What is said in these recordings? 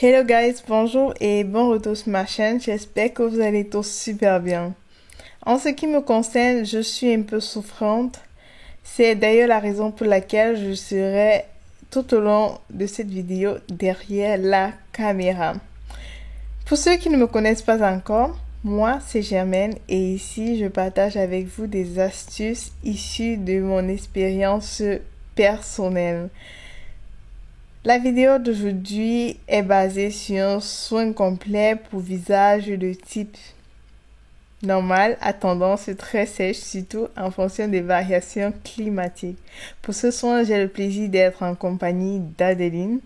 Hello guys, bonjour et bon retour sur ma chaîne. J'espère que vous allez tous super bien. En ce qui me concerne, je suis un peu souffrante. C'est d'ailleurs la raison pour laquelle je serai tout au long de cette vidéo derrière la caméra. Pour ceux qui ne me connaissent pas encore, moi c'est Germaine et ici je partage avec vous des astuces issues de mon expérience personnelle. La vidéo d'aujourd'hui est basée sur un soin complet pour visage de type normal à tendance très sèche, surtout en fonction des variations climatiques. Pour ce soin, j'ai le plaisir d'être en compagnie d'Adeline.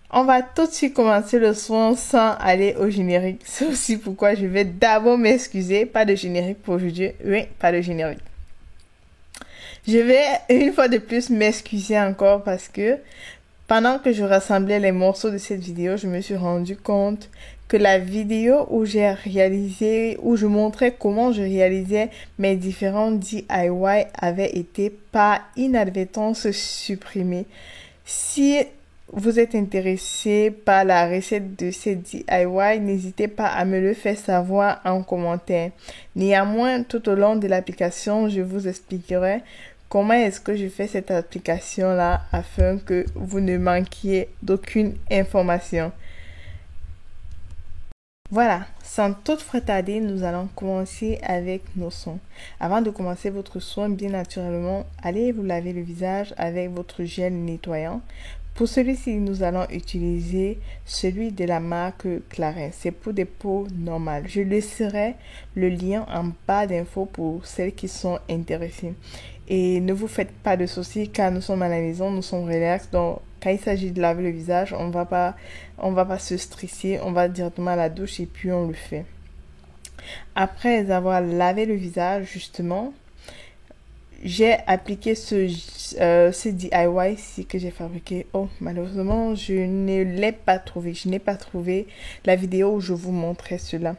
On va tout de suite commencer le soin sans aller au générique. C'est aussi pourquoi je vais d'abord m'excuser. Pas de générique pour aujourd'hui. Oui, pas de générique. Je vais une fois de plus m'excuser encore parce que pendant que je rassemblais les morceaux de cette vidéo, je me suis rendu compte que la vidéo où je montrais comment je réalisais mes différents DIY avait été par inadvertance supprimée. Si vous êtes intéressé par la recette de ces DIY, n'hésitez pas à me le faire savoir en commentaire. Néanmoins, tout au long de l'application, je vous expliquerai comment est-ce que je fais cette application-là afin que vous ne manquiez d'aucune information. Voilà, sans toutefois tarder, nous allons commencer avec nos soins. Avant de commencer votre soin, bien naturellement, allez vous laver le visage avec votre gel nettoyant. Pour celui-ci, nous allons utiliser celui de la marque Clarins. C'est pour des peaux normales. Je laisserai le lien en bas d'infos pour celles qui sont intéressées. Et ne vous faites pas de soucis car nous sommes à la maison, nous sommes relax. Donc, quand il s'agit de laver le visage, on va pas se stresser. On va directement à la douche et puis on le fait. Après avoir lavé le visage, justement, j'ai appliqué ce DIY ici que j'ai fabriqué. Oh, malheureusement, je ne l'ai pas trouvé. Je n'ai pas trouvé la vidéo où je vous montrais cela.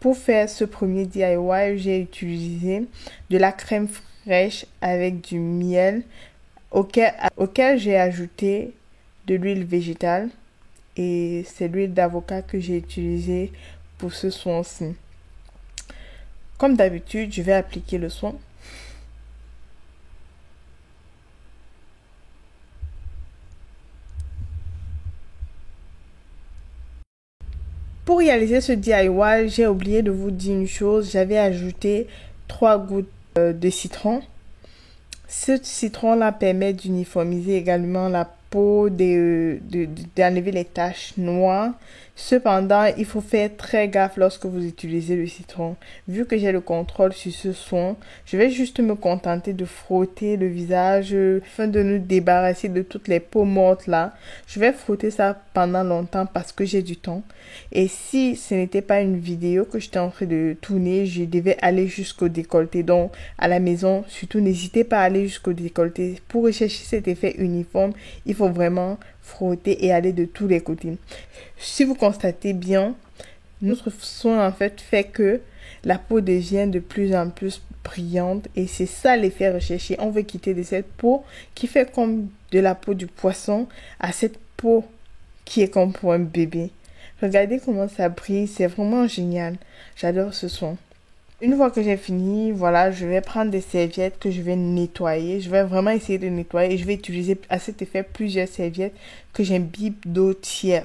Pour faire ce premier DIY, j'ai utilisé de la crème fraîche avec du miel auquel j'ai ajouté de l'huile végétale. Et c'est l'huile d'avocat que j'ai utilisée pour ce soin-ci. Comme d'habitude, je vais appliquer le soin. Pour réaliser ce DIY, j'ai oublié de vous dire une chose. J'avais ajouté 3 gouttes de citron. Ce citron-là permet d'uniformiser également la peau, d'enlever les taches noires. Cependant, il faut faire très gaffe lorsque vous utilisez le citron. Vu que j'ai le contrôle sur ce soin, je vais juste me contenter de frotter le visage afin de nous débarrasser de toutes les peaux mortes là. Je vais frotter ça pendant longtemps parce que j'ai du temps. Et si ce n'était pas une vidéo que j'étais en train de tourner, je devais aller jusqu'au décolleté. Donc, à la maison, surtout, n'hésitez pas à aller jusqu'au décolleté. Pour rechercher cet effet uniforme, il faut vraiment frotter et aller de tous les côtés. Si vous constatez bien, notre soin en fait que la peau devient de plus en plus brillante et c'est ça l'effet recherché. On veut quitter de cette peau qui fait comme de la peau du poisson à cette peau qui est comme pour un bébé. Regardez comment ça brille, c'est vraiment génial. J'adore ce soin. Une fois que j'ai fini, voilà, je vais prendre des serviettes que je vais nettoyer. Je vais vraiment essayer de nettoyer et je vais utiliser à cet effet plusieurs serviettes que j'imbibe d'eau tiède.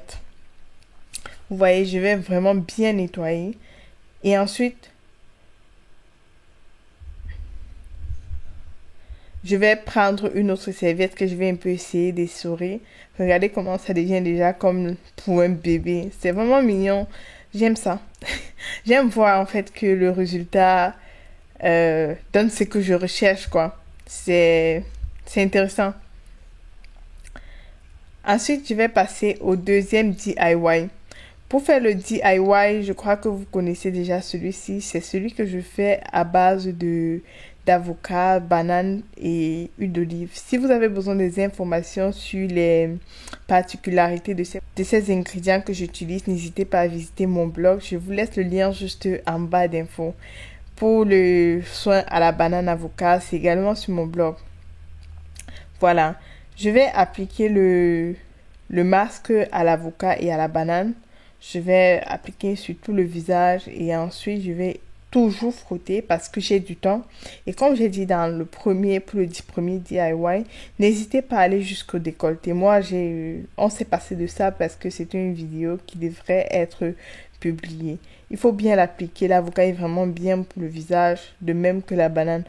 Vous voyez, je vais vraiment bien nettoyer. Et ensuite, je vais prendre une autre serviette que je vais un peu essayer d'essorer. Regardez comment ça devient déjà comme pour un bébé. C'est vraiment mignon. J'aime ça. J'aime voir en fait que le résultat donne ce que je recherche, quoi. C'est intéressant. Ensuite, je vais passer au deuxième DIY. Pour faire le DIY, je crois que vous connaissez déjà celui-ci. C'est celui que je fais à base d'avocat, banane et huile d'olive. Si vous avez besoin des informations sur les particularités de ces ingrédients que j'utilise, n'hésitez pas à visiter mon blog. Je vous laisse le lien juste en bas d'infos. Pour le soin à la banane avocat, c'est également sur mon blog. Voilà, je vais appliquer le le masque à l'avocat et à la banane. Je vais appliquer sur tout le visage et ensuite je vais toujours frotter parce que j'ai du temps. Et comme j'ai dit dans le premier, pour le premier DIY, n'hésitez pas à aller jusqu'au décolleté. Moi, on s'est passé de ça parce que c'est une vidéo qui devrait être publiée. Il faut bien l'appliquer. L'avocat est vraiment bien pour le visage, de même que la banane.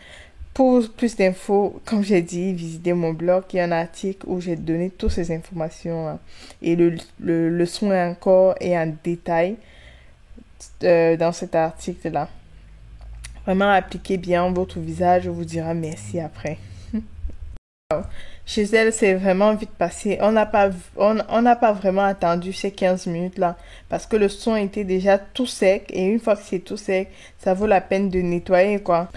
Pour plus d'infos, comme j'ai dit, visitez mon blog. Il y a un article où j'ai donné toutes ces informations là. Et le soin encore est en détail dans cet article-là. Vraiment, appliquez bien votre visage, je vous dira merci après. Chez elle, c'est vraiment vite passé. On n'a pas vraiment attendu ces 15 minutes-là parce que le son était déjà tout sec et une fois que c'est tout sec, ça vaut la peine de nettoyer, quoi.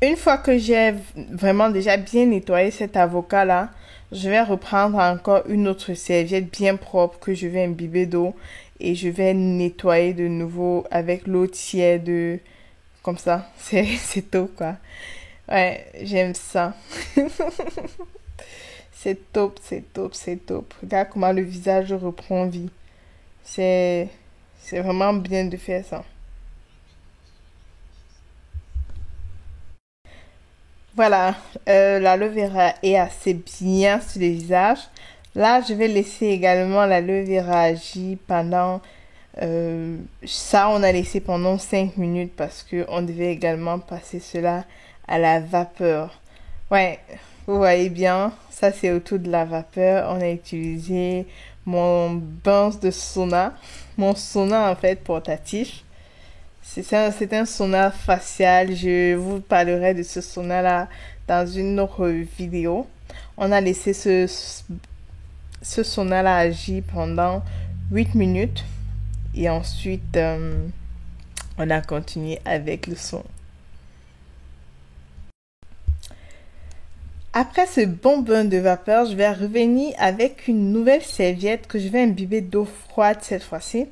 Une fois que j'ai vraiment déjà bien nettoyé cet avocat-là, je vais reprendre encore une autre serviette bien propre que je vais imbiber d'eau et je vais nettoyer de nouveau avec l'eau tiède. Comme ça, c'est top, quoi. Ouais, j'aime ça. C'est top, c'est top, c'est top. Regarde comment le visage reprend vie. C'est vraiment bien de faire ça. Voilà, l'aloe vera est assez bien sur le visage. Là, je vais laisser également l'aloe vera agir pendant... ça, on a laissé pendant 5 minutes parce que on devait également passer cela à la vapeur. Ouais, vous voyez bien, ça c'est autour de la vapeur. On a utilisé mon bain de sauna, mon sauna en fait portatif. C'est un sauna facial. Je vous parlerai de ce sauna-là dans une autre vidéo. On a laissé ce sauna-là agir pendant 8 minutes. Et ensuite, on a continué avec le son. Après ce bon bain de vapeur, je vais revenir avec une nouvelle serviette que je vais imbiber d'eau froide cette fois-ci.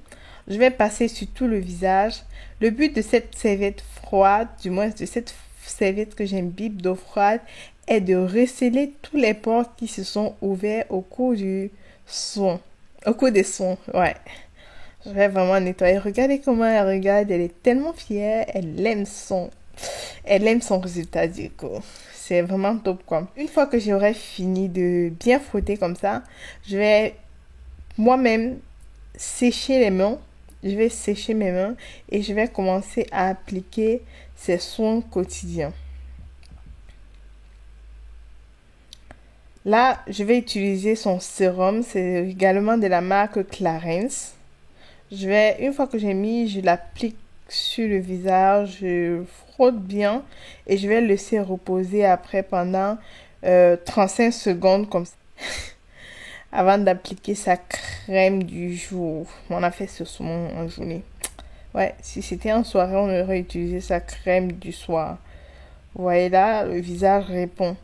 Je vais passer sur tout le visage. Le but de cette serviette froide, du moins de cette serviette que j'imbibe d'eau froide, est de recéler tous les pores qui se sont ouverts au cours du son. Au cours des sons, ouais. Je vais vraiment nettoyer. Regardez comment elle regarde. Elle est tellement fière. Elle aime son résultat du coup. C'est vraiment top, quoi. Une fois que j'aurai fini de bien frotter comme ça, je vais moi-même sécher les mains. Je vais sécher mes mains et je vais commencer à appliquer ces soins quotidiens. Là, je vais utiliser son sérum. C'est également de la marque Clarins. Une fois que j'ai mis, je l'applique sur le visage, je frotte bien et je vais le laisser reposer après pendant 35 secondes comme ça. Avant d'appliquer sa crème du jour. On a fait ce soir en journée. Ouais, si c'était en soirée, on aurait utilisé sa crème du soir. Vous voyez là, le visage répond.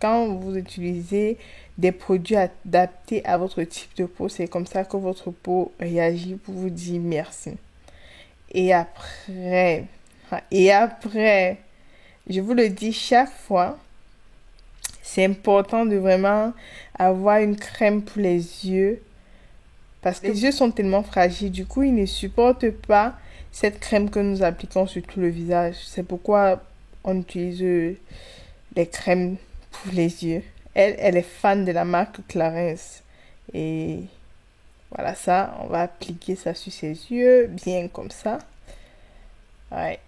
Quand vous utilisez des produits adaptés à votre type de peau, c'est comme ça que votre peau réagit pour vous dire merci. Et après, je vous le dis chaque fois, c'est important de vraiment avoir une crème pour les yeux parce que les yeux sont tellement fragiles. Du coup, ils ne supportent pas cette crème que nous appliquons sur tout le visage. C'est pourquoi on utilise les crèmes pour les yeux. Elle est fan de la marque Clarins. Et voilà ça, on va appliquer ça sur ses yeux, bien comme ça. Ouais.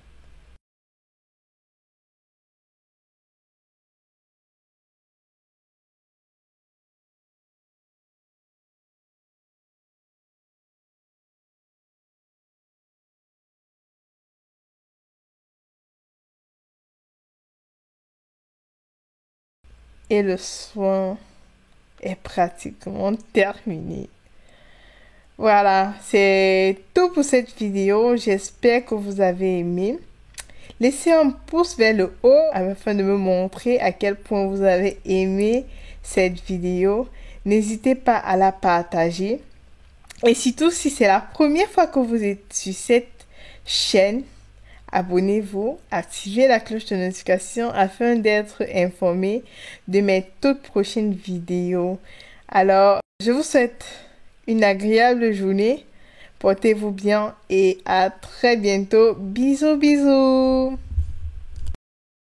Et le soin est pratiquement terminé. Voilà, c'est tout pour cette vidéo. J'espère que vous avez aimé. Laissez un pouce vers le haut afin de me montrer à quel point vous avez aimé cette vidéo. N'hésitez pas à la partager. Et surtout, si c'est la première fois que vous êtes sur cette chaîne, abonnez-vous, activez la cloche de notification afin d'être informé de mes toutes prochaines vidéos. Alors, Je vous souhaite une agréable journée. Portez-vous bien et à très bientôt. Bisous, bisous.